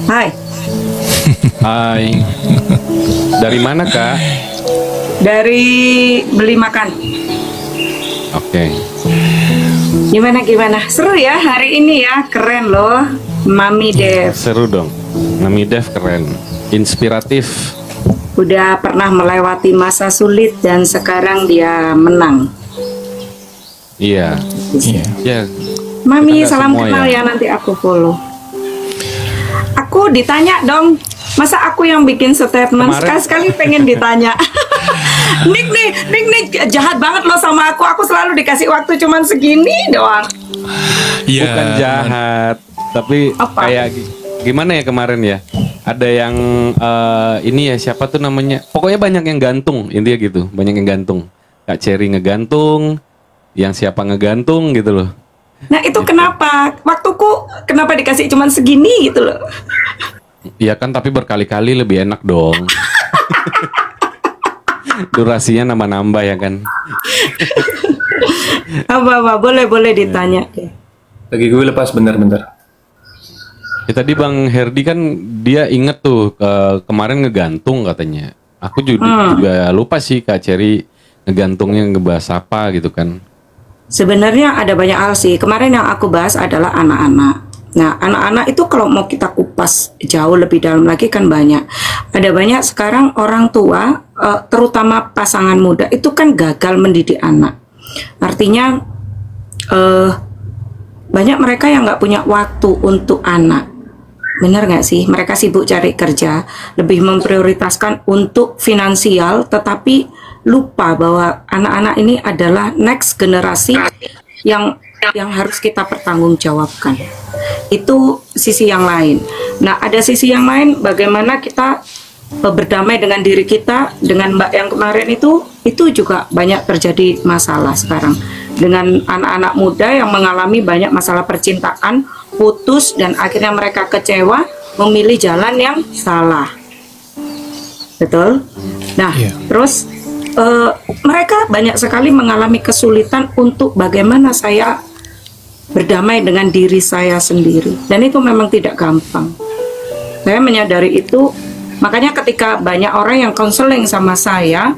Hai. Hai. Dari mana, Kak? Dari beli makan. Oke. Gimana? Seru ya hari ini ya, keren loh. Mami Dev. Seru dong. Mami Dev keren. Inspiratif. Udah pernah melewati masa sulit dan sekarang dia menang. Iya. Ya. Mami, Kita salam semua kenal ya. ya, nanti aku follow. Aku ditanya dong, masa aku yang bikin statement? Kemarin- Sekali-sekali pengen ditanya. Nick nih jahat banget loh sama aku. Aku selalu dikasih waktu cuman segini doang. Iya. Bukan jahat, tapi Apa? kayak gimana ya kemarin ya? Ada yang ini ya, siapa tuh namanya? Pokoknya banyak yang gantung, intinya gitu. Banyak yang gantung. Kak Cherry ngegantung, yang siapa ngegantung gitu loh. Nah itu kenapa? Waktuku kenapa dikasih cuman segini gitu loh. Iya kan, tapi berkali-kali lebih enak dong. Durasinya nambah-nambah ya kan. Apa boleh ditanya. Lagi gue lepas bentar-bentar. Ya, tadi Bang Herdi kan dia inget tuh kemarin ngegantung katanya. Aku juga lupa sih Kak Cherry ngegantungnya ngebahas apa gitu kan. Sebenarnya ada banyak hal sih. Kemarin yang aku bahas adalah anak-anak. Nah, anak-anak itu kalau mau kita kupas jauh lebih dalam lagi kan banyak. Ada banyak sekarang orang tua, terutama pasangan muda, itu kan gagal mendidik anak. Artinya, banyak mereka yang nggak punya waktu untuk anak. Benar nggak sih? Mereka sibuk cari kerja, lebih memprioritaskan untuk finansial, tetapi lupa bahwa anak-anak ini adalah next generasi yang harus kita pertanggungjawabkan. Itu sisi yang lain. Nah, ada sisi yang lain bagaimana kita berdamai dengan diri kita. Dengan Mbak yang kemarin itu juga banyak terjadi masalah sekarang dengan anak-anak muda yang mengalami banyak masalah percintaan, putus, dan akhirnya mereka kecewa memilih jalan yang salah. Betul? Nah, terus mereka banyak sekali mengalami kesulitan untuk bagaimana saya berdamai dengan diri saya sendiri, dan itu memang tidak gampang. Saya menyadari itu, makanya ketika banyak orang yang konseling sama saya,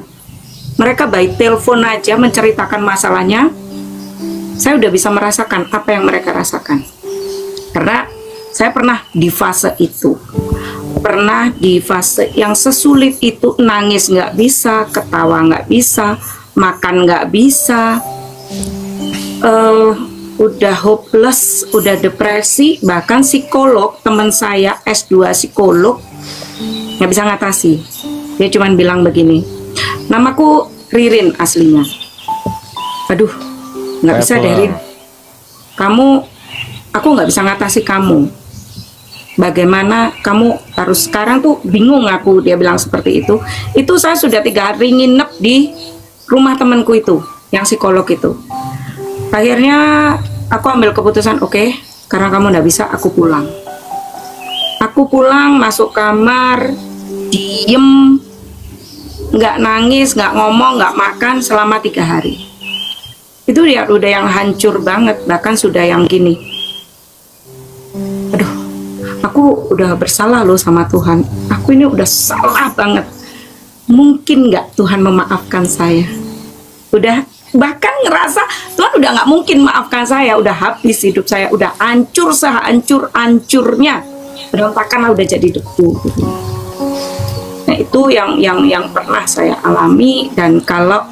mereka by telepon aja menceritakan masalahnya, saya udah bisa merasakan apa yang mereka rasakan, karena saya pernah di fase itu. Pernah di fase yang sesulit itu, nangis nggak bisa, ketawa nggak bisa, makan nggak bisa, udah hopeless, udah depresi. Bahkan psikolog, teman saya S2 psikolog, nggak bisa ngatasi. Dia cuma bilang begini, namaku Ririn aslinya. Aduh, nggak bisa deh Rin, aku nggak bisa ngatasi kamu. Bagaimana kamu harus sekarang tuh bingung aku, dia bilang seperti itu. Itu saya sudah 3 hari nginep di rumah temanku itu, yang psikolog itu. Akhirnya aku ambil keputusan, oke, karena kamu nggak bisa, aku pulang. Aku pulang, masuk kamar, diem, nggak nangis, nggak ngomong, nggak makan selama 3 hari. Itu dia udah yang hancur banget, bahkan sudah yang gini. Aduh, aku udah bersalah loh sama Tuhan. Aku ini udah salah banget. Mungkin nggak Tuhan memaafkan saya? Udah bahkan ngerasa Tuhan udah nggak mungkin maafkan saya. Udah habis hidup saya, udah hancur sehancur-hancurnya. Berantakan lah, udah jadi debu. Nah itu yang pernah saya alami. Dan kalau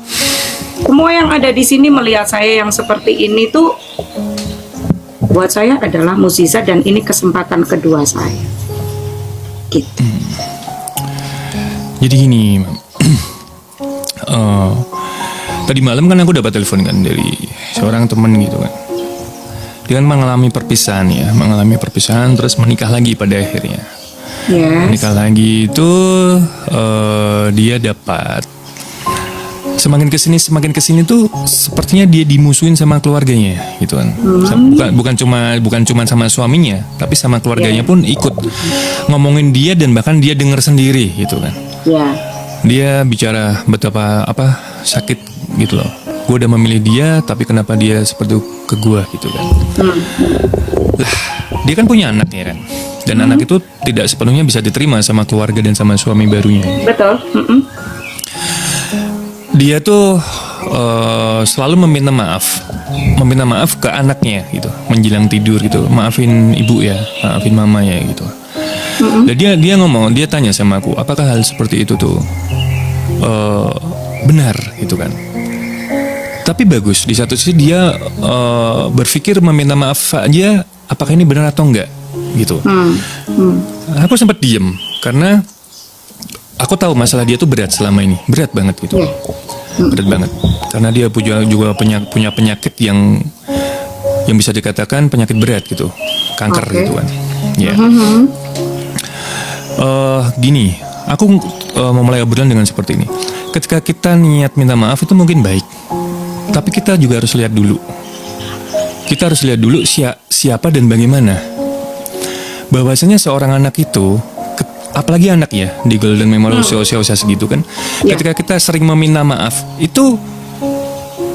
semua yang ada di sini melihat saya yang seperti ini tuh, buat saya adalah mukjizat, dan ini kesempatan kedua saya. Gitu. Jadi gini, tadi malam kan aku dapat telepon kan dari seorang teman gitu kan. Dia kan mengalami perpisahan terus menikah lagi pada akhirnya. Yes. Menikah lagi itu dia dapat semakin kesini tuh sepertinya dia dimusuhin sama keluarganya gitu kan. Bukan cuma sama suaminya, tapi sama keluarganya pun ikut ngomongin dia, dan bahkan dia dengar sendiri gitu kan. Dia bicara betapa sakit gitu loh. Gue udah memilih dia, tapi kenapa dia seperti itu ke gue gitu kan. Lah, dia kan punya anak ya kan, dan anak itu tidak sepenuhnya bisa diterima sama keluarga dan sama suami barunya. Betul. Dia tuh selalu meminta maaf ke anaknya gitu, menjelang tidur gitu, maafin ibu ya, maafin mama ya gitu. Dan dia ngomong, dia tanya sama aku, apakah hal seperti itu tuh benar gitu kan? Tapi bagus, di satu sisi dia berpikir meminta maaf aja, apakah ini benar atau enggak gitu. Aku sempat diem karena aku tahu masalah dia tuh berat selama ini, berat banget gitu, berat banget. Karena dia juga punya penyakit yang bisa dikatakan penyakit berat gitu, kanker gitu kan. Ya. Gini, aku mau mulai obrolan dengan seperti ini. Ketika kita niat minta maaf itu mungkin baik, tapi kita juga harus lihat dulu. Kita harus lihat dulu siapa dan bagaimana. Bahwasanya seorang anak itu, apalagi anak ya di golden memory usia-usia segitu kan, ketika kita sering meminta maaf itu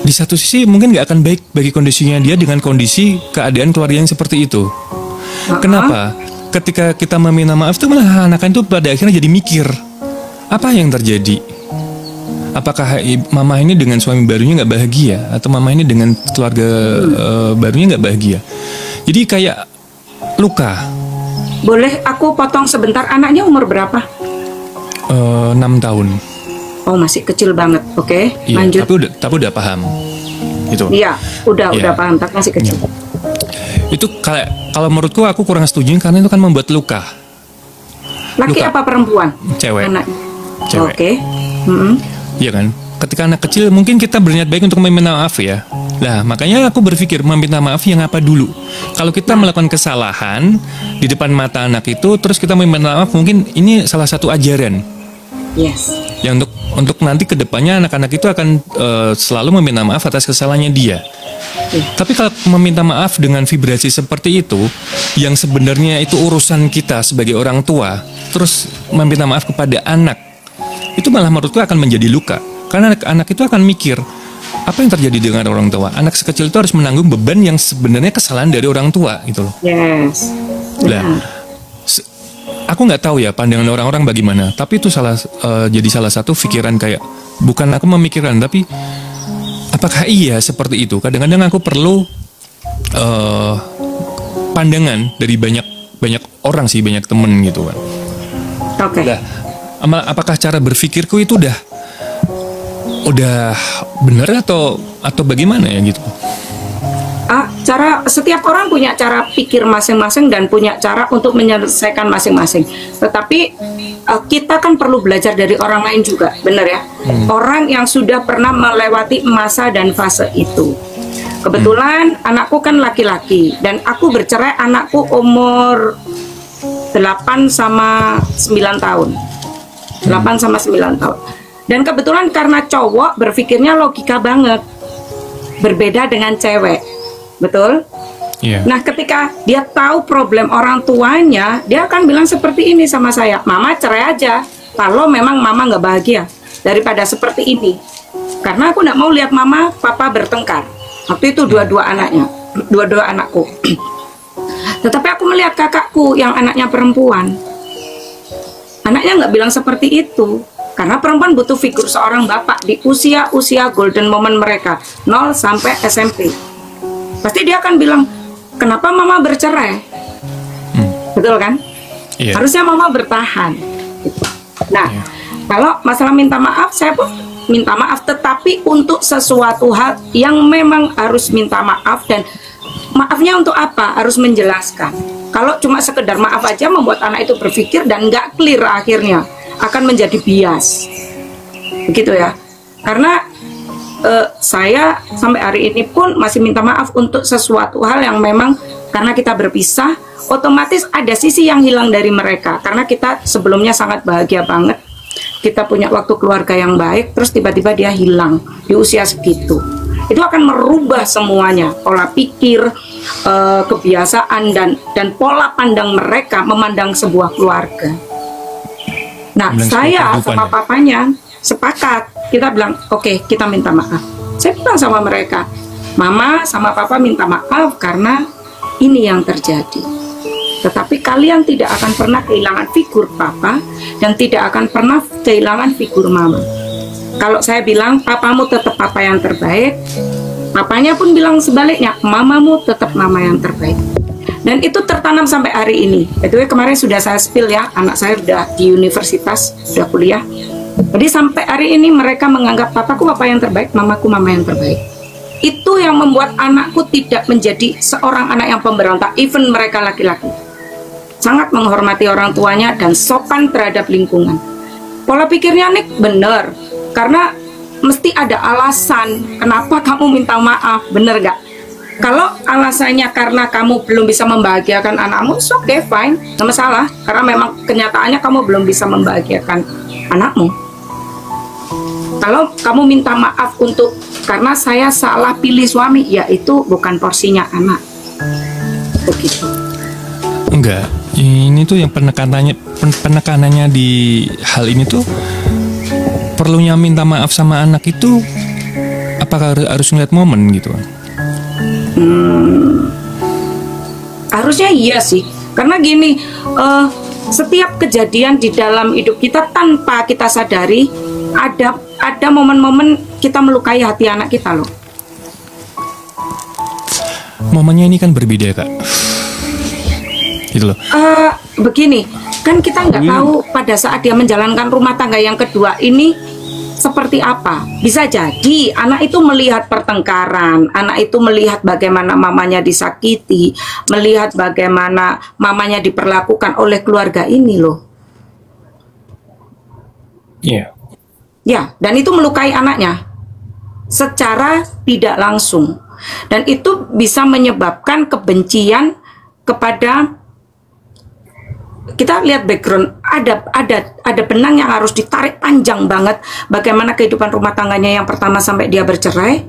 di satu sisi mungkin nggak akan baik bagi kondisinya dia dengan kondisi keadaan keluarga yang seperti itu. Kenapa? Ketika kita meminta maaf itu malah anak itu pada akhirnya jadi mikir, apa yang terjadi? Apakah mama ini dengan suami barunya nggak bahagia, atau mama ini dengan keluarga barunya nggak bahagia? Jadi kayak luka. Boleh aku potong sebentar, anaknya umur berapa? 6 tahun. Oh, masih kecil banget. Oke, Iya, lanjut. tapi udah paham. Gitu. Iya, udah paham, tapi masih kecil. Itu kalau menurutku aku kurang setuju karena itu kan membuat luka. Laki Luka. apa perempuan? Cewek. Anaknya. Cewek. Oke. Iya kan? Ketika anak kecil mungkin kita berniat baik untuk meminta maaf ya. Nah, makanya aku berpikir meminta maaf yang apa dulu. Kalau kita melakukan kesalahan di depan mata anak itu, terus kita meminta maaf, mungkin ini salah satu ajaran. Yes. Ya untuk nanti kedepannya anak-anak itu akan selalu meminta maaf atas kesalahannya dia. Tapi kalau meminta maaf dengan vibrasi seperti itu, yang sebenarnya itu urusan kita sebagai orang tua, terus meminta maaf kepada anak, itu malah menurutku akan menjadi luka. Karena anak itu akan mikir, apa yang terjadi dengan orang tua? Anak sekecil itu harus menanggung beban yang sebenarnya kesalahan dari orang tua gitu loh. Yes. Nah, aku nggak tahu ya pandangan orang-orang bagaimana, tapi itu jadi salah satu pikiran kayak, bukan aku memikirkan, tapi apakah iya seperti itu? Kadang-kadang aku perlu pandangan dari banyak orang sih, banyak temen gitu kan. Oke. Nah, apakah cara berpikirku itu udah benar atau bagaimana ya gitu? Setiap orang punya cara pikir masing-masing dan punya cara untuk menyelesaikan masing-masing. Tetapi kita kan perlu belajar dari orang lain juga, benar ya? Orang yang sudah pernah melewati masa dan fase itu. Kebetulan anakku kan laki-laki dan aku bercerai, anakku umur 8 sama 9 tahun. 8 sama 9 tahun. Dan kebetulan karena cowok berpikirnya logika banget. Berbeda dengan cewek. Betul? Iya. Nah, ketika dia tahu problem orang tuanya, dia akan bilang seperti ini sama saya, mama cerai aja kalau memang mama nggak bahagia daripada seperti ini. Karena aku nggak mau lihat mama papa bertengkar. Waktu itu dua-dua anakku. Tetapi aku melihat kakakku yang anaknya perempuan, anaknya nggak bilang seperti itu. Karena perempuan butuh figur seorang bapak di usia golden moment mereka 0 sampai SMP. Pasti dia akan bilang, kenapa mama bercerai? Betul kan? Yeah. Harusnya mama bertahan. Nah, kalau masalah minta maaf, saya pun minta maaf, tetapi untuk sesuatu hal yang memang harus minta maaf, dan maafnya untuk apa? Harus menjelaskan. Kalau cuma sekedar maaf aja membuat anak itu berpikir dan nggak clear, akhirnya akan menjadi bias. Begitu ya. Karena saya sampai hari ini pun masih minta maaf untuk sesuatu hal yang memang karena kita berpisah, otomatis ada sisi yang hilang dari mereka. Karena kita sebelumnya sangat bahagia banget, kita punya waktu keluarga yang baik, terus tiba-tiba dia hilang di usia segitu. Itu akan merubah semuanya, pola pikir, kebiasaan dan pola pandang mereka memandang sebuah keluarga. Nah, saya sama papanya sepakat, kita bilang, oke, kita minta maaf. Saya bilang sama mereka, mama sama papa minta maaf karena ini yang terjadi. Tetapi kalian tidak akan pernah kehilangan figur papa dan tidak akan pernah kehilangan figur mama. Kalau saya bilang papamu tetap papa yang terbaik, papanya pun bilang sebaliknya, mamamu tetap mama yang terbaik. Dan itu tertanam sampai hari ini. Itu kemarin sudah saya spill ya, anak saya sudah di universitas, sudah kuliah. Jadi sampai hari ini mereka menganggap papaku papa yang terbaik, mamaku mama yang terbaik. Itu yang membuat anakku tidak menjadi seorang anak yang pemberontak, even mereka laki-laki. Sangat menghormati orang tuanya dan sopan terhadap lingkungan. Pola pikirnya Nick bener, karena mesti ada alasan kenapa kamu minta maaf, bener gak? Kalau alasannya karena kamu belum bisa membahagiakan anakmu, it's okay, fine, gak masalah. Karena memang kenyataannya kamu belum bisa membahagiakan anakmu. Kalau kamu minta maaf untuk karena saya salah pilih suami, ya itu bukan porsinya anak. Begitu. Enggak, ini tuh yang penekanannya di hal ini tuh perlunya minta maaf sama anak itu, apakah harus ngeliat momen gitu? Harusnya iya sih, karena gini, setiap kejadian di dalam hidup kita tanpa kita sadari ada momen-momen kita melukai hati anak kita loh. Momennya ini kan berbeda kak, gitu loh. Begini, kan kita nggak tahu pada saat dia menjalankan rumah tangga yang kedua ini seperti apa. Bisa jadi anak itu melihat pertengkaran, anak itu melihat bagaimana mamanya disakiti, melihat bagaimana mamanya diperlakukan oleh keluarga ini loh. Iya. Ya, dan itu melukai anaknya secara tidak langsung. Dan itu bisa menyebabkan kebencian kepada, kita lihat background, ada benang yang harus ditarik panjang banget. Bagaimana kehidupan rumah tangganya yang pertama sampai dia bercerai.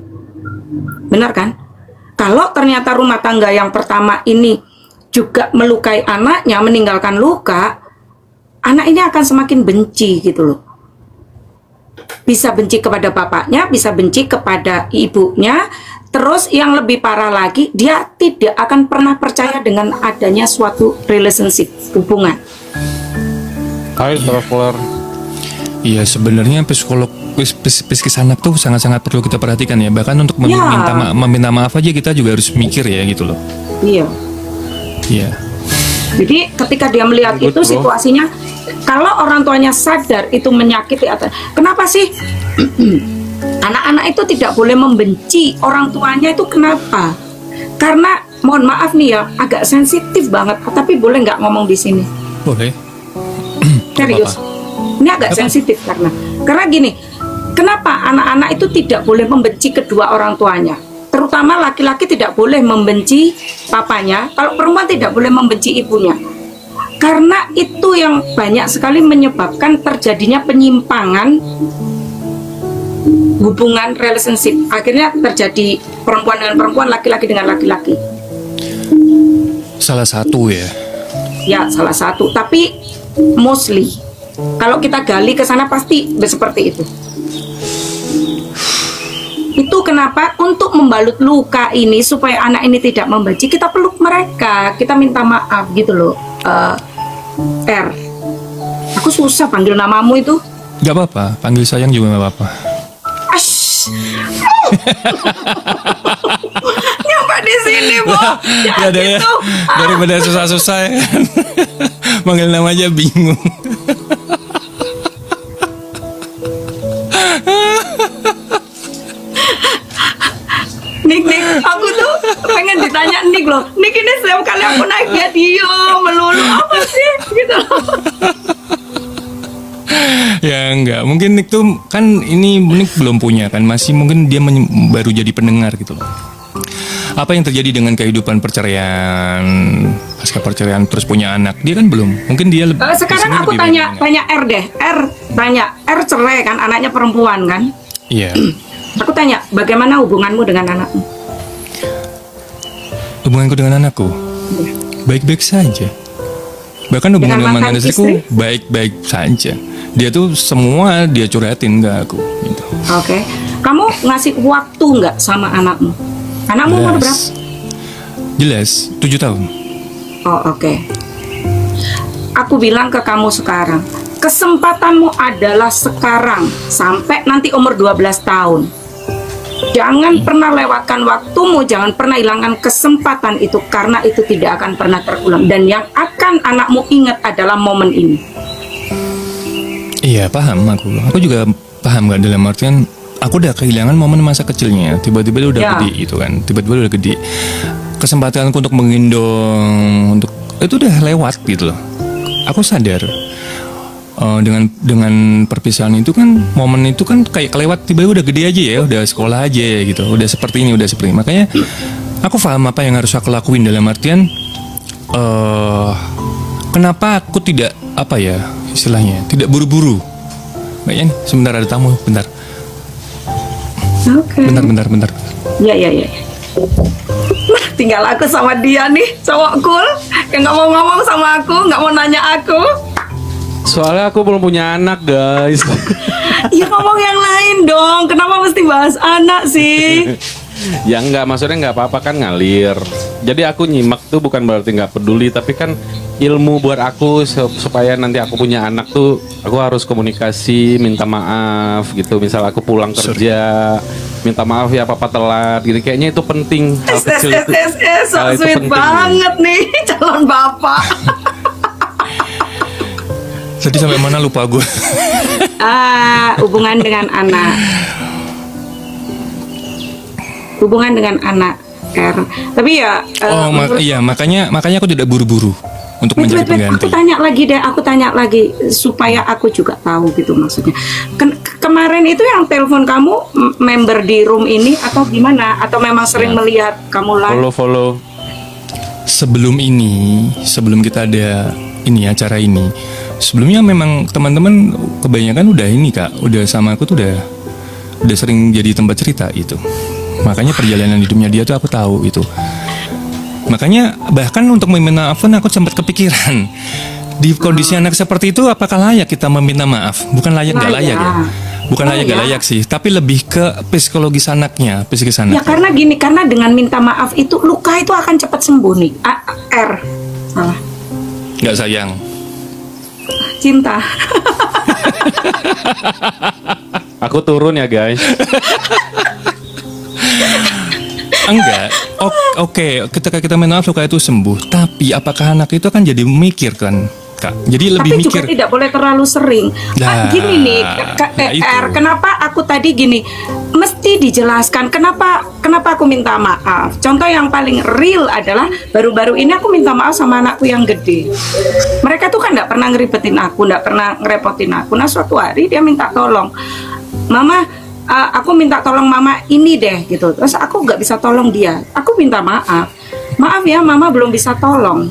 Benar kan? Kalau ternyata rumah tangga yang pertama ini juga melukai anaknya, meninggalkan luka, anak ini akan semakin benci gitu loh. Bisa benci kepada bapaknya, bisa benci kepada ibunya. Terus yang lebih parah lagi, dia tidak akan pernah percaya dengan adanya suatu relationship, hubungan. Hai, keluar. Iya, sebenarnya psikis anak tuh sangat-sangat perlu kita perhatikan ya. Bahkan untuk meminta maaf aja kita juga harus mikir ya gitu loh. Iya. Iya. Jadi ketika dia melihat itu situasinya, kalau orang tuanya sadar itu menyakiti, kenapa sih anak-anak itu tidak boleh membenci orang tuanya itu kenapa? Karena mohon maaf nih ya, agak sensitif banget, tapi boleh nggak ngomong di sini? Boleh. Serius, ini agak sensitif karena gini, kenapa anak-anak itu tidak boleh membenci kedua orang tuanya? Terutama laki-laki tidak boleh membenci papanya, kalau perempuan tidak boleh membenci ibunya. Karena itu yang banyak sekali menyebabkan terjadinya penyimpangan hubungan relationship. Akhirnya terjadi perempuan dengan perempuan, laki-laki dengan laki-laki. Salah satu ya. Ya, salah satu. Tapi mostly, kalau kita gali ke sana pasti seperti itu. Itu kenapa untuk membalut luka ini supaya anak ini tidak membenci, kita peluk mereka, kita minta maaf gitu loh. R, aku susah panggil namamu itu. Gak apa-apa, panggil sayang juga gak apa-apa. Ash, nyampe di sini, Bu. Ya ada ya, daripada susah-susah ya kan. Manggil nama aja bingung. Nick, aku tuh pengen ditanya Nick loh. Nick ini setiap kali aku naik dia diem melulu, apa sih gitu loh. Ya enggak, mungkin Nick tuh kan ini Nick belum punya kan, masih mungkin dia baru jadi pendengar gitu loh. Apa yang terjadi dengan kehidupan perceraian, pasca perceraian terus punya anak, dia kan belum. Mungkin dia sekarang aku tanya R deh. R cerai kan, anaknya perempuan kan. Iya. Aku tanya, bagaimana hubunganmu dengan anakmu? Hubunganku dengan anakku baik-baik saja. Bahkan hubungan dengan mantan istriku baik-baik saja. Dia tuh semua dia curhatin ke aku gitu. Oke. Kamu ngasih waktu nggak sama anakmu? Anakmu umur berapa? Jelas 7 tahun. Oh, oke. aku bilang ke kamu sekarang, kesempatanmu adalah sekarang sampai nanti umur 12 tahun. Jangan pernah lewatkan waktumu, jangan pernah hilangkan kesempatan itu, karena itu tidak akan pernah terulang. Dan yang akan anakmu ingat adalah momen ini. Iya, paham aku. Aku juga paham kan, dalam artian aku udah kehilangan momen masa kecilnya. Tiba-tiba dia udah gede gitu kan. Tiba-tiba udah gede. Kesempatanku untuk menggendong, untuk itu udah lewat gitu loh. Aku sadar. Dengan perpisahan itu kan, momen itu kan kayak kelewat, tiba-tiba udah gede aja ya, udah sekolah aja ya gitu, udah seperti ini, udah seperti ini. Makanya aku paham apa yang harus aku lakuin, dalam artian kenapa aku tidak, apa ya istilahnya, tidak buru-buru. Kayaknya sebentar ada tamu, bentar. Oke. Bentar. Ya. Nah, tinggal aku sama dia nih, cowok cool, yang nggak mau ngomong sama aku, nggak mau nanya aku. Soalnya aku belum punya anak, guys. Ya ngomong yang lain dong. Kenapa mesti bahas anak sih? Ya enggak, maksudnya nggak apa-apa kan, ngalir. Jadi aku nyimak tuh bukan berarti nggak peduli, tapi kan ilmu buat aku supaya nanti aku punya anak tuh aku harus komunikasi, minta maaf gitu. Misal aku pulang kerja, minta maaf ya papa telat gitu. Kayaknya itu penting. Hal kecil itu. So sweet banget nih calon bapak. Jadi sampai mana lupa gue. Hubungan dengan anak. Hubungan dengan anak, tapi ya. Iya, makanya aku tidak buru-buru untuk mencari pengganti. Aku tanya lagi supaya aku juga tahu gitu maksudnya. Kemarin itu yang telepon kamu member di room ini atau gimana? Atau memang sering melihat kamu live? Follow. Sebelum kita ada ini acara ini, sebelumnya memang teman-teman kebanyakan udah ini Kak, udah sama aku tuh udah sering jadi tempat cerita itu. Makanya perjalanan hidupnya dia tuh aku tahu itu. Makanya bahkan untuk meminta maaf aku sempat kepikiran, di kondisi anak seperti itu apakah layak kita meminta maaf? Bukan layak nggak layak ya. Bukan layak nggak layak sih, tapi lebih ke psikologis anaknya. Ya karena gini, karena dengan minta maaf itu luka itu akan cepat sembuh nih. Salah. Nggak sayang. Cinta. Aku turun ya guys. Enggak. Oke. Ketika kita minta maaf luka itu sembuh. Tapi apakah anak itu kan jadi mikir kan, Kak? Jadi lebih mikir. Tapi juga tidak boleh terlalu sering. Gini nih, kenapa aku tadi gini, mesti dijelaskan kenapa aku minta maaf. Contoh yang paling real adalah baru-baru ini aku minta maaf sama anakku yang gede. Mereka tuh kan nggak pernah ngeribetin aku, nggak pernah ngerepotin aku. Nah suatu hari dia minta tolong, Mama, aku minta tolong Mama ini deh gitu. Terus aku nggak bisa tolong dia. Aku minta maaf ya Mama belum bisa tolong.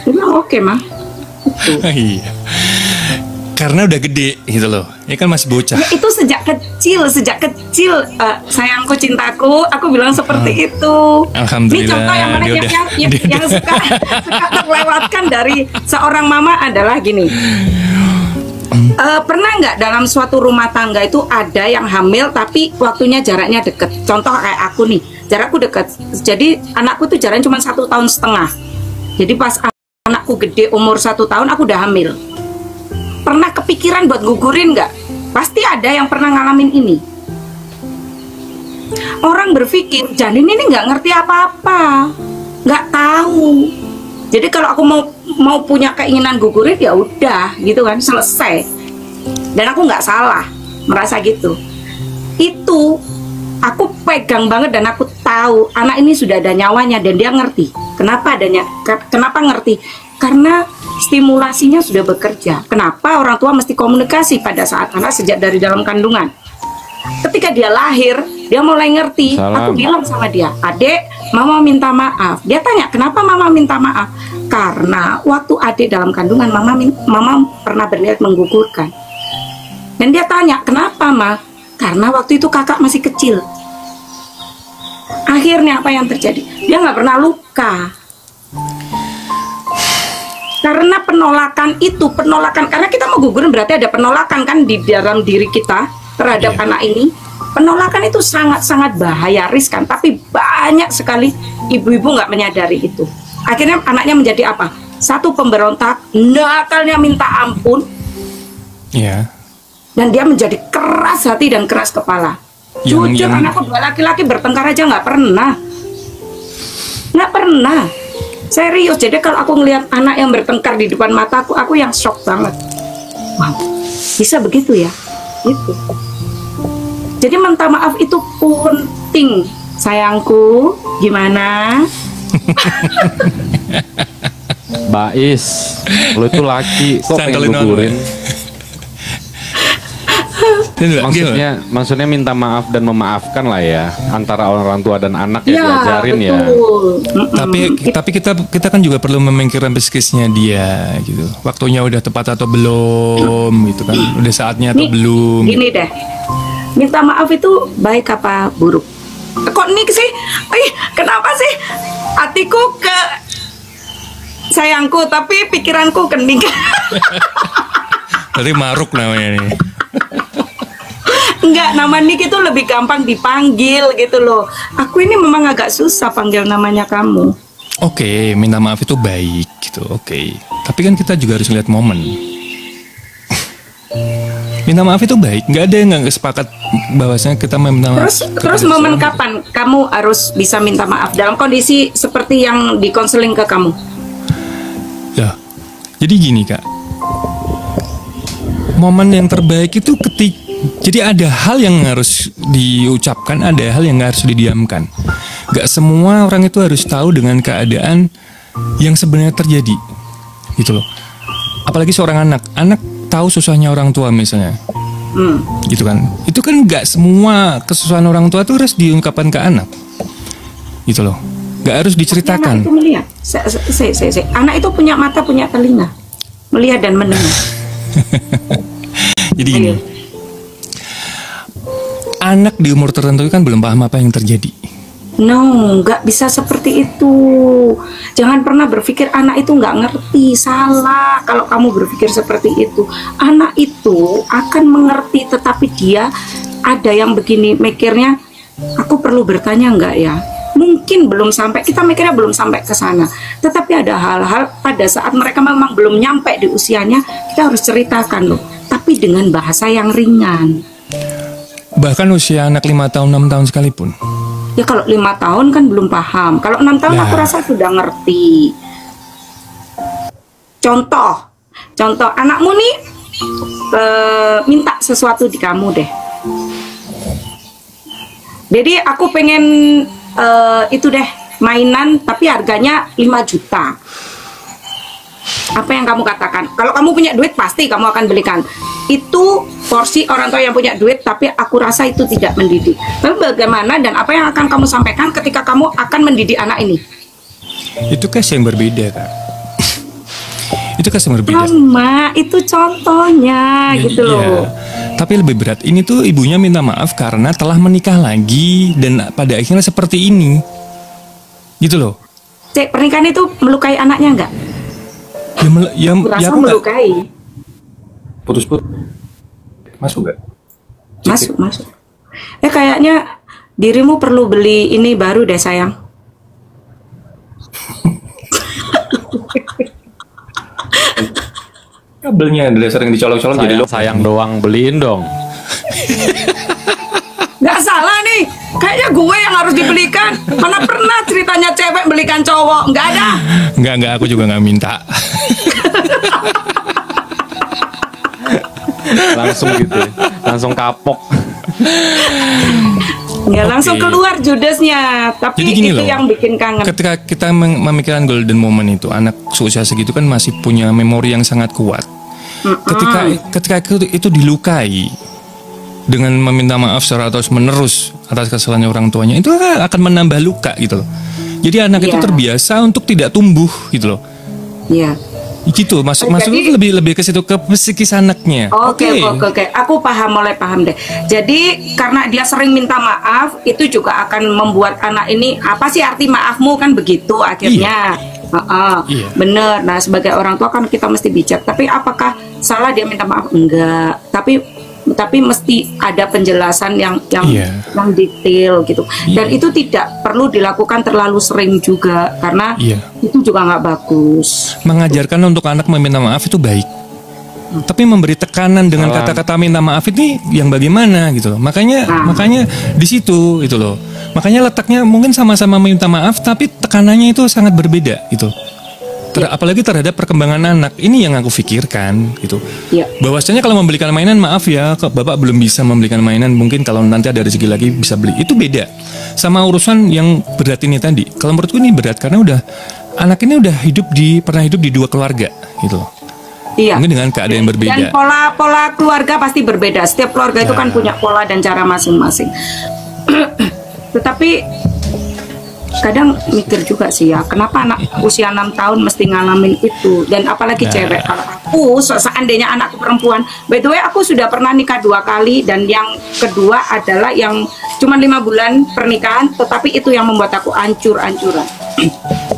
Dia bilang oke Ma. Iya. Karena udah gede gitu loh. Ya kan masih bocah. Ya, itu sejak kecil sayangku cintaku, aku bilang seperti itu. Alhamdulillah. Ini contoh yang mana yang suka terlewatkan dari seorang mama adalah gini. Pernah nggak dalam suatu rumah tangga itu ada yang hamil tapi waktunya jaraknya deket? Contoh kayak aku nih, jarakku deket. Jadi anakku tuh jaraknya cuma 1,5 tahun. Jadi pas anakku gede umur 1 tahun aku udah hamil. Pernah kepikiran buat gugurin nggak? Pasti ada yang pernah ngalamin ini. Orang berpikir janin ini nggak ngerti apa-apa, nggak tahu. Jadi kalau aku mau punya keinginan gugurin ya udah gitu kan, selesai. Dan aku nggak salah merasa gitu. Itu aku pegang banget dan aku tahu anak ini sudah ada nyawanya dan dia ngerti. Kenapa ngerti? Karena stimulasinya sudah bekerja. Kenapa orang tua mesti komunikasi pada saat anak sejak dari dalam kandungan? Ketika dia lahir, dia mulai ngerti. Aku bilang sama dia, Adek, Mama minta maaf. Dia tanya, kenapa Mama minta maaf? Karena waktu adik dalam kandungan, Mama pernah berniat menggugurkan. Dan dia tanya, kenapa Ma? Karena waktu itu kakak masih kecil. Akhirnya apa yang terjadi? Dia nggak pernah luka. Karena penolakan karena kita mau gugurin berarti ada penolakan kan di dalam diri kita terhadap anak ini. Penolakan itu sangat-sangat bahaya, riskan, tapi banyak sekali ibu-ibu nggak menyadari itu. Akhirnya anaknya menjadi apa? satu pemberontak, nakalnya minta ampun, Iya. dan dia menjadi keras hati dan keras kepala. Jujur, anakku dua laki-laki bertengkar aja nggak pernah. Nggak pernah. Serius, jadi kalau aku ngelihat anak yang bertengkar di depan mataku, aku yang shock banget. Wow, bisa begitu ya? Gitu. Jadi minta maaf itu penting, sayangku. Gimana? Bais, lo itu laki kok pengen Sandalin gugurin. Maksudnya Maksudnya minta maaf dan memaafkan lah ya antara orang tua dan anak ya, Ya, diajarin ya. betul. tapi kita kan juga perlu memikirkan psikisnya dia gitu. Waktunya udah tepat atau belum gitu kan. Udah saatnya atau belum. Gini deh, minta maaf itu baik apa buruk? Kok nih sih? Kenapa sih? Hatiku ke sayangku, tapi pikiranku ke Nik. Berarti maruk namanya nih. Enggak, nama Nik itu lebih gampang dipanggil gitu loh. Aku ini memang agak susah panggil namanya kamu. Oke, minta maaf itu baik gitu. Oke. Tapi kan kita juga harus lihat momen. Minta maaf itu baik. Nggak ada yang nggak sepakat bahwasanya kita minta maaf. Terus momen kapan kamu harus bisa minta maaf dalam kondisi seperti yang di konseling ke kamu? Ya, jadi gini Kak. Momen yang terbaik itu jadi ada hal yang harus diucapkan, ada hal yang harus didiamkan. Gak semua orang itu harus tahu dengan keadaan yang sebenarnya terjadi, gitu loh. Apalagi seorang anak tahu susahnya orang tua misalnya, gitu kan. Itu kan gak semua kesusahan orang tua itu harus diungkapkan ke anak, gitu loh. Gak harus diceritakan. Anak itu melihat, anak itu punya mata, punya telinga, melihat dan mendengar. Jadi gini. Anak di umur tertentu kan belum paham apa yang terjadi. No, nggak bisa seperti itu. Jangan pernah berpikir anak itu nggak ngerti. Salah kalau kamu berpikir seperti itu. Anak itu akan mengerti, tetapi dia ada yang begini mikirnya, aku perlu bertanya nggak ya? Mungkin belum sampai, kita mikirnya belum sampai ke sana. Tetapi ada hal-hal pada saat mereka memang belum nyampe di usianya, kita harus ceritakan loh. Tapi dengan bahasa yang ringan. Bahkan usia anak 5 tahun, 6 tahun sekalipun. Ya kalau 5 tahun kan belum paham. Kalau 6 tahun aku rasa sudah ngerti. Contoh anakmu nih minta sesuatu di kamu deh. Jadi aku pengen itu deh mainan tapi harganya 5 juta. Apa yang kamu katakan? Kalau kamu punya duit pasti kamu akan belikan. Itu porsi orang tua yang punya duit, tapi aku rasa itu tidak mendidik. Tapi bagaimana dan apa yang akan kamu sampaikan ketika kamu akan mendidik anak ini? Itu case yang berbeda, Kak. Itu case yang berbeda. Sama, itu contohnya Ya, gitu iya. loh. Tapi lebih berat, ini tuh ibunya minta maaf karena telah menikah lagi dan pada akhirnya seperti ini. Gitu loh. Cek, pernikahan itu melukai anaknya enggak? Aku rasa aku nggak- melukai. Putus-putus. Masuk gak? Masuk. Kayaknya dirimu perlu beli ini baru deh sayang. Kabelnya dari sering dicolong-colong jadi Sayang doang, beliin dong. Nggak salah nih, kayaknya gue yang harus dibelikan. Mana pernah ceritanya cewek belikan cowok? Nggak ada. Enggak, aku juga nggak minta. Langsung gitu, langsung kapok. Ya langsung keluar judesnya. Tapi Jadi gini itu loh, yang bikin kangen. Ketika kita memikirkan golden moment itu, anak seusia segitu kan masih punya memori yang sangat kuat. Ketika itu dilukai dengan meminta maaf secara terus menerus atas kesalahan orang tuanya, itu akan menambah luka gitu loh. Jadi anak itu Iya. terbiasa untuk tidak tumbuh gitu loh. Iya. Gitu, masuk Jadi- itu lebih ke situ, ke psikis anaknya. Oke. Aku mulai paham deh. Jadi karena dia sering minta maaf, itu juga akan membuat anak ini, apa sih arti maafmu, kan begitu akhirnya. Iya. Bener. Nah sebagai orang tua kan kita mesti bijak. Tapi apakah salah dia minta maaf? Enggak. Tapi tapi mesti ada penjelasan yang yang detail gitu. Dan itu tidak perlu dilakukan terlalu sering juga karena itu juga nggak bagus. Mengajarkan untuk anak meminta maaf itu baik. Tapi memberi tekanan dengan kata-kata minta maaf ini yang bagaimana gitu loh. Makanya di situ itu loh. Makanya letaknya mungkin sama-sama minta maaf tapi tekanannya itu sangat berbeda gitu. Apalagi terhadap perkembangan anak. Ini yang aku pikirkan gitu. Bahwasanya kalau membelikan mainan, maaf ya, Bapak belum bisa membelikan mainan, mungkin kalau nanti ada rezeki lagi bisa beli. Itu beda sama urusan yang berat ini tadi. Kalau menurutku ini berat karena anak ini udah pernah hidup di dua keluarga gitu loh. Mungkin dengan keadaan yang berbeda. Dan pola keluarga pasti berbeda. Setiap keluarga itu kan punya pola dan cara masing-masing. Tetapi kadang mikir juga sih ya, kenapa anak usia 6 tahun mesti ngalamin itu. Dan apalagi cewek. Kalau aku, seandainya anakku perempuan, by the way aku sudah pernah nikah 2 kali. Dan yang kedua adalah yang cuma 5 bulan pernikahan, tetapi itu yang membuat aku hancur-hancuran.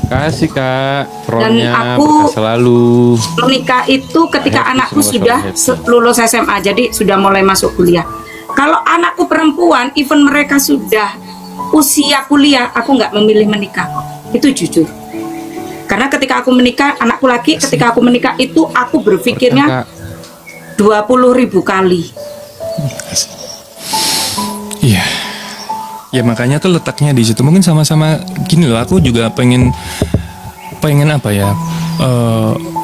Kasih Kak, dan aku selalu menikah itu ketika anakku sudah lulus SMA, jadi sudah mulai masuk kuliah. Kalau anakku perempuan, even mereka sudah usia kuliah, aku nggak memilih menikah. Itu jujur. Karena ketika aku menikah, anakku laki, ketika aku menikah itu aku berpikirnya 20.000 kali. Iya. Ya makanya tuh letaknya di situ. Mungkin sama-sama gini loh. Aku juga pengen apa ya?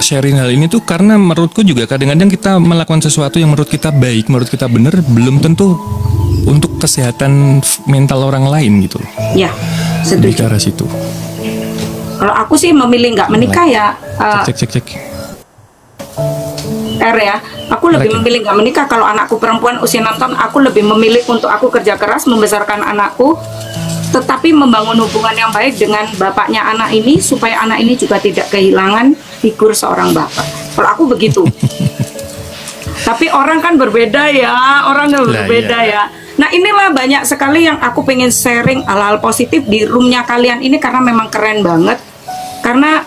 Sharing hal ini tuh karena menurutku juga kadang-kadang kita melakukan sesuatu yang menurut kita baik, menurut kita benar, belum tentu untuk kesehatan mental orang lain gitu. Ya, setuju. Bicara situ. Kalau aku sih memilih nggak menikah ya. Cek. Ya, aku lebih memilih nggak menikah. Kalau anakku perempuan usia 6 tahun, aku lebih memilih untuk aku kerja keras membesarkan anakku, tetapi membangun hubungan yang baik dengan bapaknya anak ini supaya anak ini juga tidak kehilangan figur seorang bapak. Kalau aku begitu. Tapi orang kan berbeda ya, ya. Nah inilah banyak sekali yang aku pengen sharing hal-hal positif di roomnya kalian ini karena memang keren banget. Karena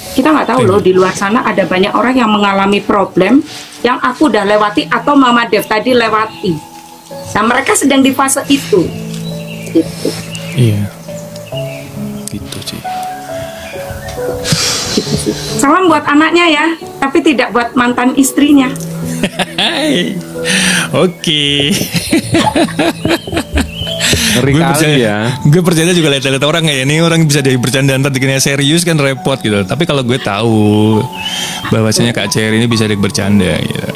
kita nggak tahu loh di luar sana ada banyak orang yang mengalami problem yang aku udah lewati atau Mama Dev tadi lewati. Nah mereka sedang di fase itu. Gitu. Iya. Gitu sih. Salam buat anaknya ya, tapi tidak buat mantan istrinya. Oke. Ngeri kali ya. Gue percaya juga lihat-lihat orang kayak ini, orang bisa jadi bercanda ntar dikira serius kan repot gitu. Tapi kalau gue tahu bahwasanya Kak Cherry ini bisa bercanda gitu.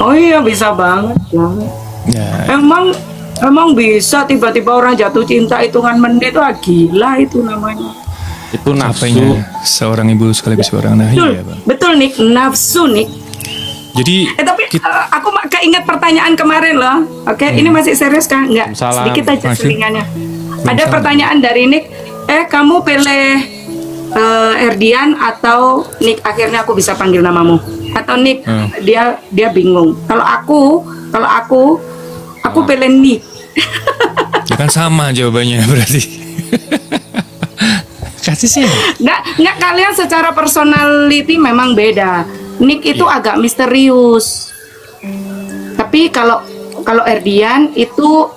Oh iya bisa banget ya. Emang bisa tiba-tiba orang jatuh cinta hitungan menit itu gila itu namanya. Itu nafsu. Apanya? Seorang ibu sekaligus seorang anak. Iya, Bang. Betul nih, nafsu nih. Jadi tapi aku keinget pertanyaan kemarin loh. Oke, ini masih serius kan? Enggak, sedikit aja selingannya. Ada pertanyaan dari Nick. Kamu pilih Erdian atau Nick? Akhirnya aku bisa panggil namamu. Atau Nick? Dia bingung. Kalau aku pilih Nick. Ya kan sama jawabannya berarti. Kasih sih. Nggak kalian secara personality memang beda. Nick itu agak misterius. Tapi kalau Erdian itu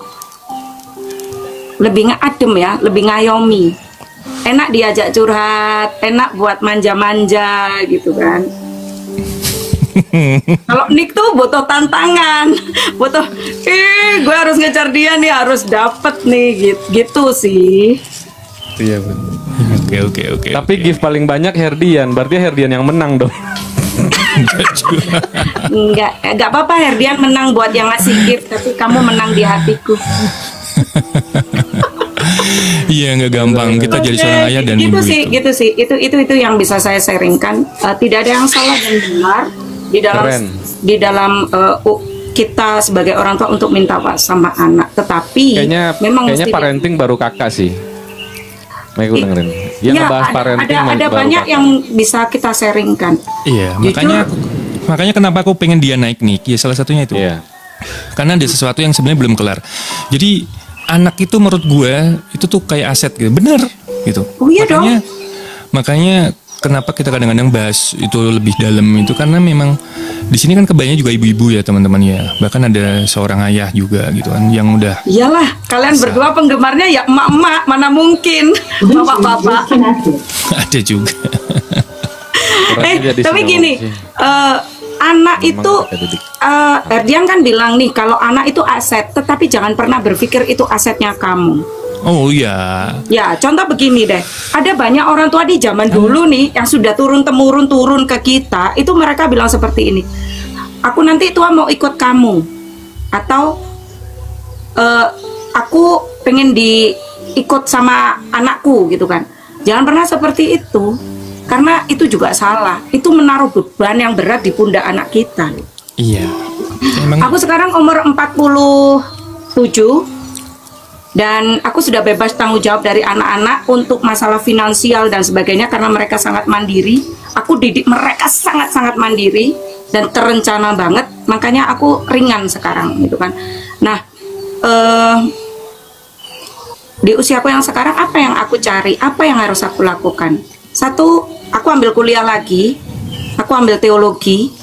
lebih ngadem ya, lebih ngayomi. Enak diajak curhat, enak buat manja-manja gitu kan. Kalau Nick tuh butuh tantangan, butuh gue harus ngejar dia nih, harus dapet nih gitu sih. Iya benar. Oke. Tapi gift paling banyak Herdian, berarti Herdian yang menang dong. Enggak apa-apa Herdian menang buat yang ngasih gift, tapi kamu menang di hatiku. Iya nggak gampang kita jadi seorang ayah dan ibu gitu sih itu yang bisa saya sharingkan. Tidak ada yang salah dan benar di dalam kita sebagai orang tua untuk minta sama anak, tetapi kayaknya parenting baru kakak sih. Aku dengerin. Ada banyak yang bisa kita sharingkan. Iya, makanya kenapa aku pengen dia naik nih? Ya salah satunya itu. Iya. Karena ada sesuatu yang sebenarnya belum kelar. Jadi anak itu menurut gue itu tuh kayak aset gitu. Bener gitu. Oh iya makanya kenapa kita kadang-kadang bahas itu lebih dalam itu karena memang Di sini kan kebanyakan juga ibu-ibu ya teman-teman ya. Bahkan ada seorang ayah juga gitu kan yang udah. Iyalah, kalian berdua penggemarnya ya emak-emak, mana mungkin bapak-bapak. Ada juga. Tapi gini, anak itu, Erdian kan bilang nih kalau anak itu aset, tetapi jangan pernah berpikir itu asetnya kamu. Oh iya. Ya, contoh begini deh. Ada banyak orang tua di zaman dulu nih yang sudah turun-temurun turun ke kita, itu mereka bilang seperti ini. Aku nanti tua mau ikut kamu, atau aku pengen diikut sama anakku gitu kan. Jangan pernah seperti itu, karena itu juga salah. Itu menaruh beban yang berat di pundak anak kita. Iya. Emang... Aku sekarang umur 47 dan aku sudah bebas tanggung jawab dari anak-anak untuk masalah finansial dan sebagainya karena mereka sangat mandiri. Aku didik mereka sangat-sangat mandiri dan terencana banget, makanya aku ringan sekarang gitu kan. Nah, di usiaku yang sekarang apa yang aku cari, apa yang harus aku lakukan? Satu, aku ambil kuliah lagi, aku ambil teologi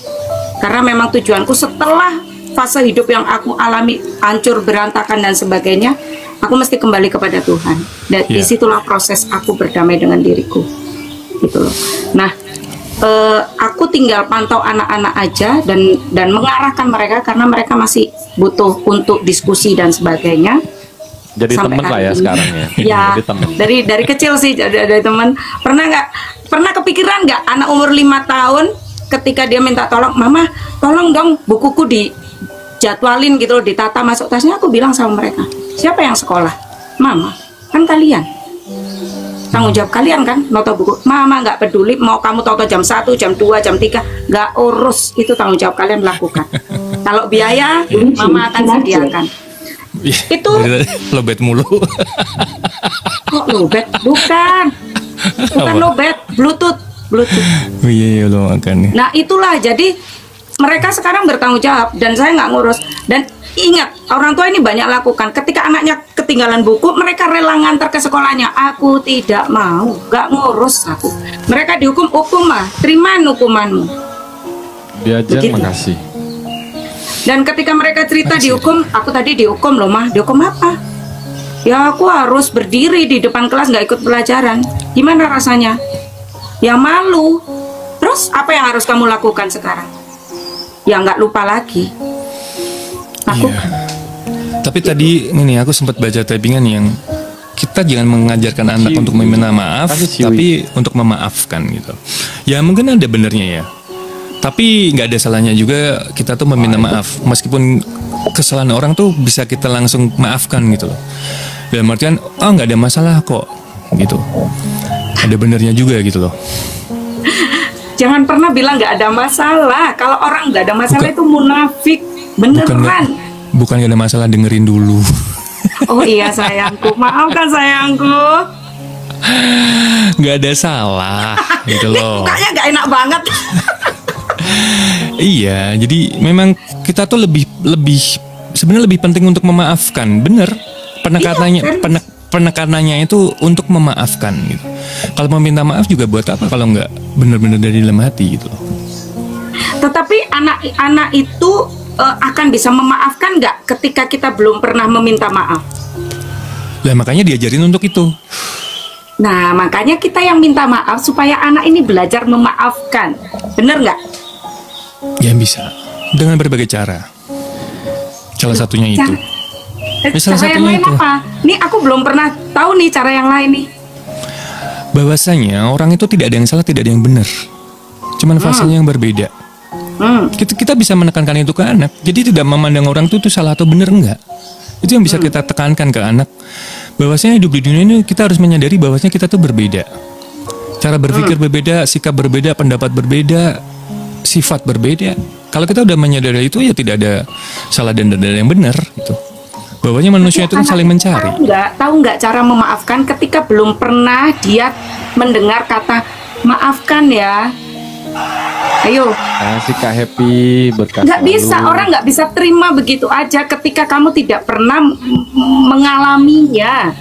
karena memang tujuanku setelah fase hidup yang aku alami hancur berantakan dan sebagainya, aku mesti kembali kepada Tuhan. Dan disitulah proses aku berdamai dengan diriku, gitu loh. Nah, aku tinggal pantau anak-anak aja dan mengarahkan mereka karena mereka masih butuh untuk diskusi dan sebagainya. Jadi teman lah ya sekarang ya. Ya, dari kecil sih dari teman. Pernah kepikiran nggak anak umur 5 tahun ketika dia minta tolong, mama tolong dong bukuku dijadwalin gitu, ditata masuk tasnya, aku bilang sama mereka, siapa yang sekolah? Mama, kan kalian. Tanggung jawab kalian kan, noto buku. Mama nggak peduli mau kamu toto jam 1, jam 2, jam 3, nggak urus, itu tanggung jawab kalian lakukan. Kalau biaya, mama akan sediakan. Itu lobet mulu. Kok lobet? Bukan lobet, Bluetooth. Oh iya lo makan. Nah itulah, jadi mereka sekarang bertanggung jawab dan saya nggak ngurus. Dan ingat, orang tua ini banyak lakukan. Ketika anaknya ketinggalan buku, mereka rela ngantar ke sekolahnya. Aku tidak mau, nggak ngurus aku. Mereka dihukum, hukum mah, terima hukumanmu. Diajar, makasih. Dan ketika mereka cerita dihukum, aku tadi dihukum loh mah. Dihukum apa? Ya aku harus berdiri di depan kelas nggak ikut pelajaran. Gimana rasanya? Ya malu. Terus apa yang harus kamu lakukan sekarang? Ya nggak lupa lagi. Aku. Iya. Tapi tadi ini aku sempat baca typingan yang kita jangan mengajarkan anak untuk meminta maaf, tapi untuk memaafkan gitu. Ya mungkin ada benernya ya. Tapi nggak ada salahnya juga kita tuh meminta maaf, meskipun kesalahan orang tuh bisa kita langsung maafkan gitu loh. Dalam artian, oh nggak ada masalah kok, gitu. Ada benernya juga gitu loh. Jangan pernah bilang nggak ada masalah. Kalau orang nggak ada masalah itu munafik, beneran. Bukan nggak ada masalah, dengerin dulu. Oh iya sayangku, maafkan sayangku. Nggak ada salah, gitu loh. Mukanya nggak enak banget. Iya, jadi memang kita tuh lebih sebenarnya lebih penting untuk memaafkan, bener. Penekanannya itu untuk memaafkan gitu. Kalau meminta maaf juga buat apa kalau nggak bener-bener dari dalam hati gitu. Tetapi anak-anak itu akan bisa memaafkan nggak ketika kita belum pernah meminta maaf? Lah makanya diajarin untuk itu. Nah makanya kita yang minta maaf supaya anak ini belajar memaafkan, bener nggak? Ya bisa dengan berbagai cara. Salah satunya itu. Cara yang lain apa? Nih aku belum pernah tahu nih cara yang lain nih. Bahwasanya orang itu tidak ada yang salah, tidak ada yang benar. Cuman fasenya yang berbeda. Kita bisa menekankan itu ke anak. Jadi tidak memandang orang itu salah atau benar, enggak. Itu yang bisa kita tekankan ke anak. Bahwasanya hidup di dunia ini kita harus menyadari bahwasanya kita tuh berbeda. Cara berpikir berbeda, sikap berbeda, pendapat berbeda, sifat berbeda. Kalau kita udah menyadari itu ya tidak ada salah dan tidak ada yang benar gitu. Bahwanya manusia itu kan saling mencari. Tahu nggak cara memaafkan ketika belum pernah dia mendengar kata maafkan ya. Ayo. Kasih Kak Happy berkata. Nggak bisa, orang nggak bisa terima begitu aja ketika kamu tidak pernah mengalaminya.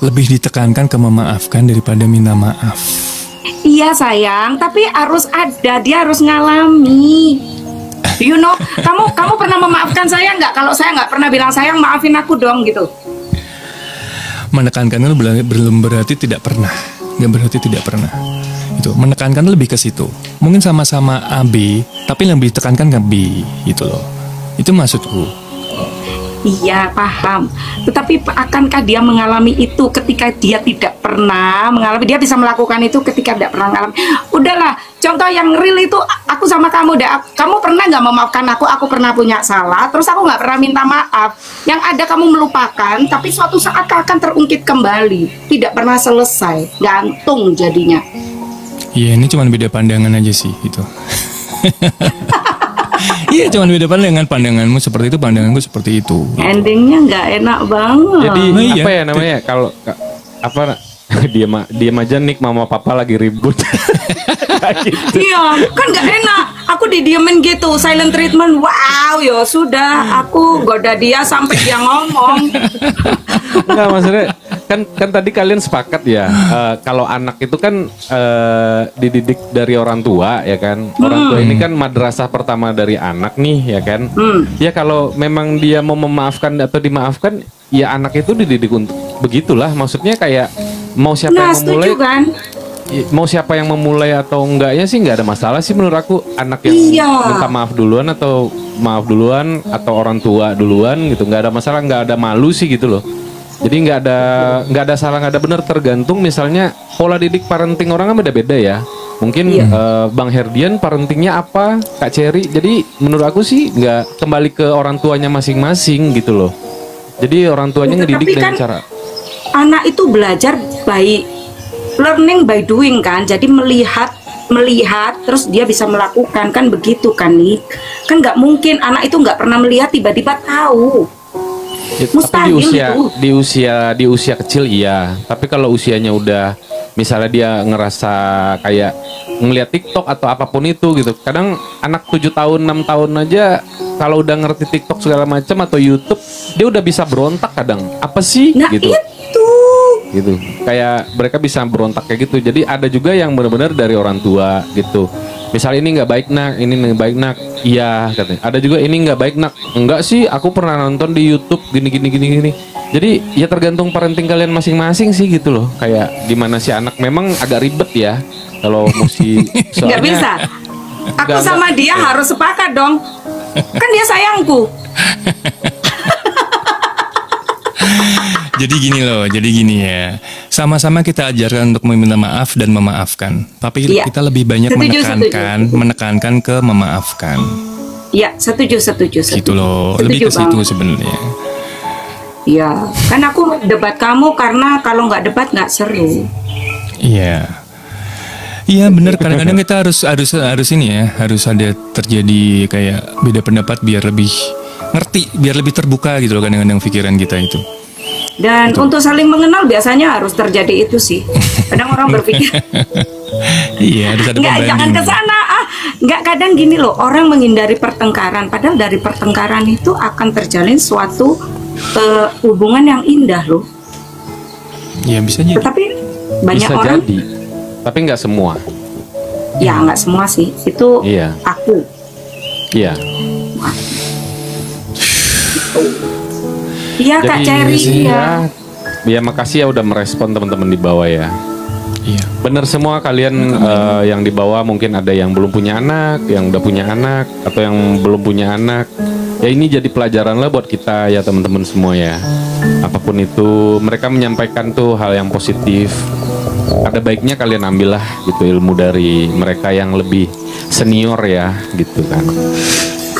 Lebih ditekankan ke memaafkan daripada minta maaf. Iya sayang, tapi harus ada, dia harus ngalami. You know, kamu pernah memaafkan saya nggak? Kalau saya nggak pernah bilang sayang, maafin aku dong gitu. Menekankan itu belum berarti tidak pernah. Nggak berarti tidak pernah. Itu menekankan lebih ke situ. Mungkin sama-sama A B, tapi lebih tekankan ke B gitu loh. Itu maksudku. Iya, paham. Tetapi akankah dia mengalami itu ketika dia tidak pernah mengalami? Dia bisa melakukan itu ketika tidak pernah mengalami. Udahlah, contoh yang real itu aku sama kamu. Kamu pernah nggak memaafkan aku? Aku pernah punya salah, terus aku nggak pernah minta maaf. Yang ada kamu melupakan, tapi suatu saat akan terungkit kembali. Tidak pernah selesai, gantung jadinya. Iya, ini cuma beda pandangan aja sih itu. Iya, cuma beda pandanganmu seperti itu, pandanganku seperti itu. Endingnya nggak enak banget. Jadi iya. apa ya namanya kalau apa diam aja Nick, mama papa lagi ribut. Gitu. Iya, kan nggak enak. Aku didiemin gitu, silent treatment. Wow, ya sudah, aku goda dia sampai dia ngomong. Enggak, maksudnya kan tadi kalian sepakat ya, kalau anak itu kan dididik dari orang tua ya kan. Orang tua ini kan madrasah pertama dari anak nih ya kan. Ya kalau memang dia mau memaafkan atau dimaafkan, ya anak itu dididik untuk begitulah. Maksudnya kayak mau siapa yang memulai, kan? mau siapa yang memulai atau enggaknya sih nggak ada masalah sih menurut aku. Anak yang minta maaf duluan atau maaf duluan atau orang tua duluan gitu, nggak ada masalah, nggak ada malu sih gitu loh. Jadi nggak ada salah, nggak ada benar, tergantung misalnya pola didik parenting orang kan beda-beda ya. Mungkin Bang Herdian parentingnya apa, Kak Cherry. Jadi menurut aku sih nggak, kembali ke orang tuanya masing-masing gitu loh. Jadi orang tuanya ngedidik dengan cara. Anak itu belajar by learning by doing kan. Jadi melihat terus dia bisa melakukan kan, begitu kan nih. Kan nggak mungkin anak itu nggak pernah melihat tiba-tiba tahu. Ya, tapi di usia kecil iya. Tapi kalau usianya udah misalnya dia ngerasa kayak ngelihat TikTok atau apapun itu gitu. Kadang anak 7 tahun 6 tahun aja kalau udah ngerti TikTok segala macam atau YouTube, dia udah bisa berontak kadang. Apa sih nah, gitu. Itu Gitu. Kayak mereka bisa berontak kayak gitu. Jadi ada juga yang benar-benar dari orang tua gitu. Misal ini nggak baik nak, ini nggak baik nak, iya katanya. Ada juga ini nggak baik nak, enggak sih, aku pernah nonton di YouTube gini. Jadi ya tergantung parenting kalian masing-masing sih gitu loh. Kayak gimana si anak, memang agak ribet ya kalau mesti. nggak bisa. Aku sama dia harus sepakat dong. Kan dia sayangku. Jadi gini ya. Sama-sama kita ajarkan untuk meminta maaf dan memaafkan. Tapi kita lebih banyak menekankan ke memaafkan. Iya, setuju. Gitu loh, setuju lebih ke situ sebenarnya. Iya, kan aku debat kamu karena kalau nggak debat nggak seru. Iya. Iya benar, kadang-kadang kita harus ini ya, harus ada terjadi kayak beda pendapat biar lebih ngerti, biar lebih terbuka gitu loh kadang-kadang pikiran kita itu. Dan untuk saling mengenal biasanya harus terjadi itu sih. Kadang orang berpikir iya, harus ada pembanding. Jangan ke sana. Nggak, kadang gini loh, orang menghindari pertengkaran, padahal dari pertengkaran itu akan terjalin suatu hubungan yang indah loh. Iya, bisa jadi. Tetapi banyak bisa orang jadi. Tapi nggak semua. Ya nggak semua sih. Itu aku. Iya. Iya Kak Cherry ya makasih ya udah merespon teman-teman di bawah ya. Iya. Bener semua kalian yang di bawah, mungkin ada yang belum punya anak, yang udah punya anak, atau yang belum punya anak. Ya ini jadi pelajaran lah buat kita ya teman-teman semua ya. Apapun itu, mereka menyampaikan tuh hal yang positif. Ada baiknya kalian ambillah gitu ilmu dari mereka yang lebih senior ya gitu kan.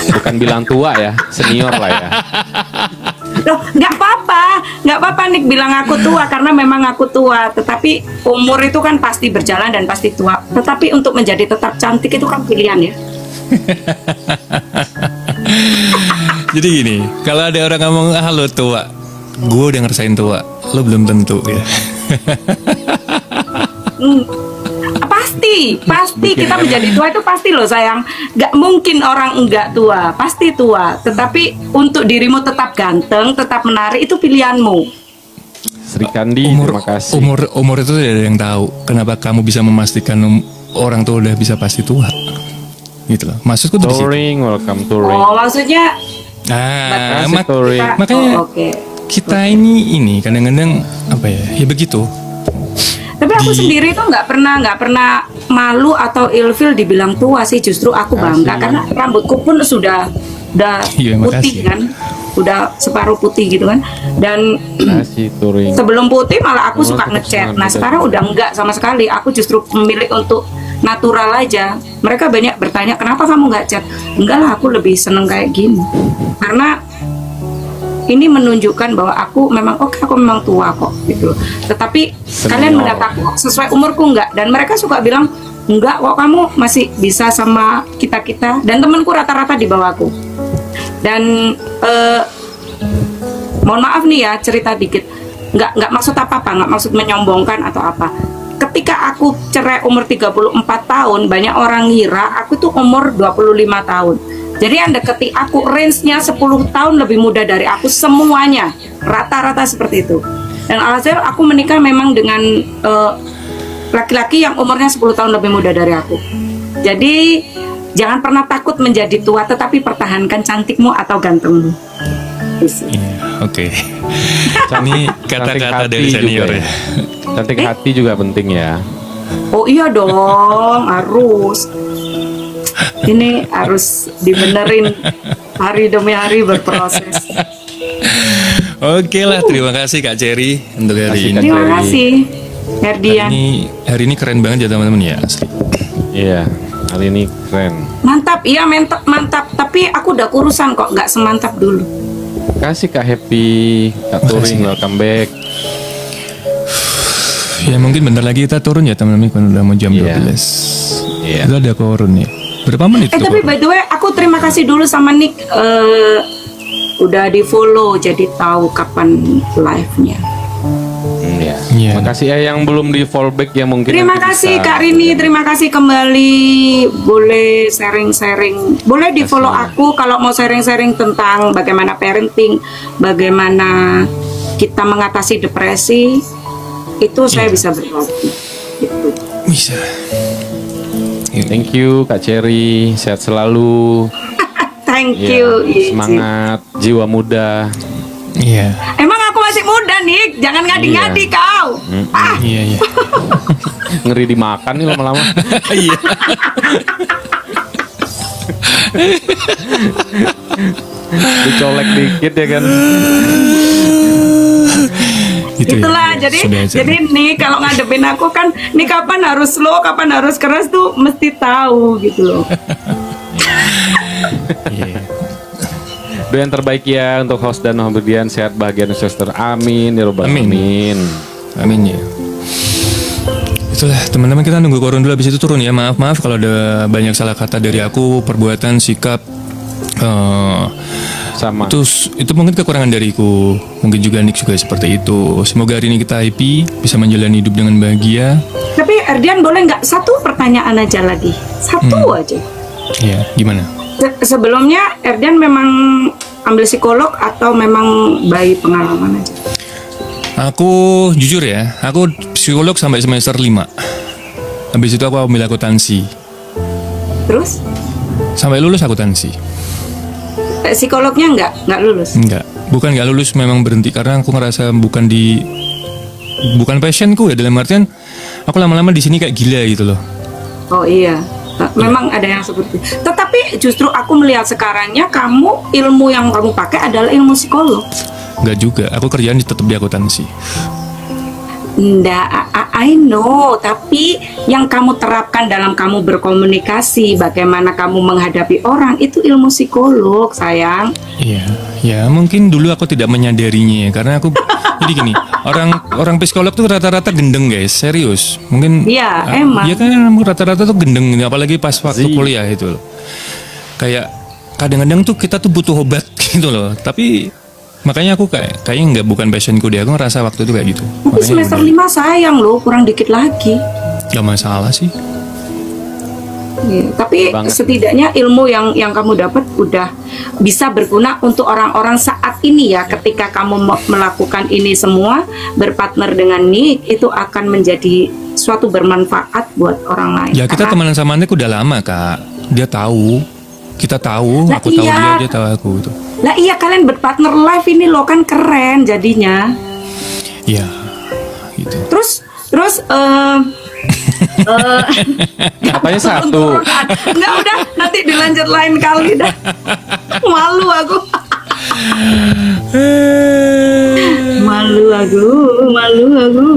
Bukan bilang tua ya, senior lah ya. Loh, nggak apa-apa Nick bilang aku tua karena memang aku tua. Tetapi umur itu kan pasti berjalan dan pasti tua. Tetapi untuk menjadi tetap cantik itu kan pilihan ya. Jadi gini, kalau ada orang ngomong lo tua, gue udah ngerasain tua, lo belum tentu ya. Pasti kita menjadi tua itu pasti loh sayang. Gak mungkin orang enggak tua, pasti tua. Tetapi untuk dirimu tetap ganteng, tetap menarik, itu pilihanmu. Sri Kandi, terima kasih. Umur itu tidak ada yang tahu. Kenapa kamu bisa memastikan orang tua udah bisa pasti tua? gitu loh. Maksudku dari situ. Touring, welcome touring. Oh, maksudnya Asik touring. Makanya oke. kita ini kadang-kadang apa ya begitu. Tapi aku sendiri tuh nggak pernah malu atau ilfil dibilang tua sih. Justru aku bangga karena rambutku pun sudah Iya, putih makasih. kan, udah separuh putih gitu kan. Dan Asik touring. sebelum putih malah aku Oh, suka tetap ngecat. semangat Nah ngecat. sekarang udah enggak sama sekali. Aku justru memilih untuk natural aja. Mereka banyak bertanya kenapa kamu nggak cat? Enggak lah, aku lebih seneng kayak gini. Karena ini menunjukkan bahwa aku memang aku memang tua kok gitu. Tetapi kalian melihat aku sesuai umurku enggak, dan mereka suka bilang enggak kok, kamu masih bisa sama kita-kita, dan temanku rata-rata di bawahku. Dan mohon maaf nih ya, cerita dikit. Nggak maksud apa-apa, nggak maksud menyombongkan atau apa. Ketika aku cerai umur 34 tahun, banyak orang ngira aku tuh umur 25 tahun. Jadi yang deketi aku range-nya 10 tahun lebih muda dari aku semuanya. Rata-rata seperti itu. Dan alhasil aku menikah memang dengan laki-laki yang umurnya 10 tahun lebih muda dari aku. Jadi jangan pernah takut menjadi tua, tetapi pertahankan cantikmu atau gantengmu. Iya, oke. Ini kata-kata hati dari senior juga ya. Cantik hati juga penting ya. Oh iya dong, harus. Ini harus dibenerin hari demi hari berproses. Oke lah, terima kasih Kak Cherry untuk hari ini. Terima kasih, Herdian. Hari ini keren banget ya teman-teman ya, asli. Iya, kali ini keren. Mantap, iya mantap. Tapi aku udah kurusan kok, nggak semantap dulu. Kasih Kak Happy, Kak Touring, welcome back. Ya mungkin bentar lagi kita turun ya teman-teman, kan udah mau jam 12. Iya. Itu ada turun ya. Berapa menit tuh? Tapi by the way, aku terima kasih dulu sama Nick, udah di follow, jadi tahu kapan live-nya. Iya. Iya. Makasih ya yang belum di fallback ya mungkin. Terima nanti kasih bisa. Kak Rini, terima kasih kembali. Boleh sharing-sharing, boleh di follow aku kalau mau sharing-sharing tentang bagaimana parenting, bagaimana kita mengatasi depresi. Itu saya bisa berbagi. Gitu. Bisa. Thank you Kak Cherry, sehat selalu. Thank Iya, you. Iji. semangat, jiwa muda. Iya. Emang aku masih muda nih, jangan ngadi-ngadi kau. Iya, iya. Ngeri dimakan nih lama-lama. Iya. Dicolek dikit ya kan. Gitu ya. Itulah, jadi nih kalau ngadepin aku kan, nih kapan harus slow, kapan harus keras tuh mesti tahu gitu loh. Iya. Doa yang terbaik ya untuk host dan Nohaberdian, sehat bahagia dan sukses. Amin ya robbal Amin. alamin. Amin ya. Itulah teman-teman, kita nunggu korun dulu, habis itu turun ya. Maaf kalau ada banyak salah kata dari aku, perbuatan, sikap. Sama. Itu mungkin kekurangan dariku. Mungkin juga Nick juga seperti itu. Semoga hari ini kita happy, bisa menjalani hidup dengan bahagia. Tapi Erdian boleh nggak satu pertanyaan aja lagi, satu aja. Ya, gimana? Sebelumnya Erdian memang ambil psikolog atau memang by pengalaman aja? Aku jujur ya, aku psikolog sampai semester 5. Habis itu aku ambil akuntansi. Terus Sampai lulus akuntansi. psikolognya nggak lulus? Enggak, bukan nggak lulus, memang berhenti karena aku ngerasa bukan passionku ya, dalam artian aku lama-lama di sini kayak gila gitu loh. Oh iya, memang ada yang seperti. Tetapi justru aku melihat sekarangnya kamu, ilmu yang kamu pakai adalah ilmu psikolog. Enggak juga, aku kerjaan tetap di akuntansi. Nggak, I know, tapi yang kamu terapkan dalam kamu berkomunikasi, bagaimana kamu menghadapi orang, itu ilmu psikolog, sayang. Iya, ya mungkin dulu aku tidak menyadarinya ya, karena aku jadi gini, orang psikolog tuh rata-rata gendeng guys, serius. Mungkin Iya, emang. Iya kan, rata-rata tuh gendeng, apalagi pas waktu kuliah itu loh. Kayak kadang-kadang tuh kita tuh butuh obat gitu loh, tapi makanya aku kayaknya bukan passionku deh, aku ngerasa waktu itu kayak gitu. Tapi Makanya semester udah, 5 sayang loh, kurang dikit lagi. gak masalah sih. Iya, tapi Banget. setidaknya ilmu yang kamu dapat udah bisa berguna untuk orang-orang saat ini ya. Ketika kamu melakukan ini semua berpartner dengan Nick, itu akan menjadi suatu bermanfaat buat orang lain. Ya kita Karena- temenan sama Nick udah lama kak. dia tahu, kita tahu, Lah aku tahu iya. dia tahu aku itu. Lah iya, kalian berpartner live ini loh, kan keren jadinya. Iya, gitu. Terus Katanya satu. Enggak, udah nanti dilanjut lain kali dah. Malu aku. Malu aku.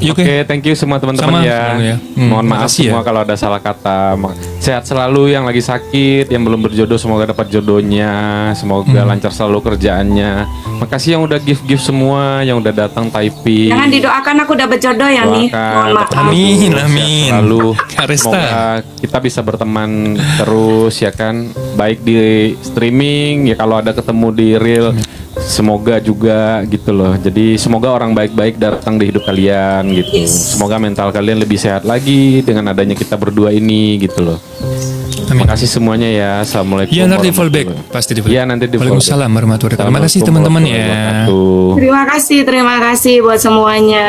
Ya, Oke, thank you semua Sama, teman-teman ya. ya. Mohon maaf makasih ya. semua kalau ada salah kata. Sehat selalu yang lagi sakit, yang belum berjodoh semoga dapat jodohnya, semoga lancar selalu kerjaannya. Makasih yang udah gift semua, yang udah datang typing. Jangan didoakan aku dapat jodoh ya nih. Mohon maaf. Amin, Sehat amin. Selalu. Kak Resta. Semoga kita bisa berteman terus ya kan, baik di streaming ya, kalau ada ketemu di real. Semoga juga gitu loh. Jadi semoga orang baik-baik datang di hidup kalian gitu. Semoga mental kalian lebih sehat lagi dengan adanya kita berdua ini gitu loh. Amin. Terima kasih semuanya ya. Assalamualaikum. Iya, nanti fallback, warahmatullahi pasti di fallback. Iya, nanti di fallback. Waalaikumsalam warahmatullahi wabarakatuh. Terima kasih teman-teman ya. Wabarakatuh. Terima kasih buat semuanya.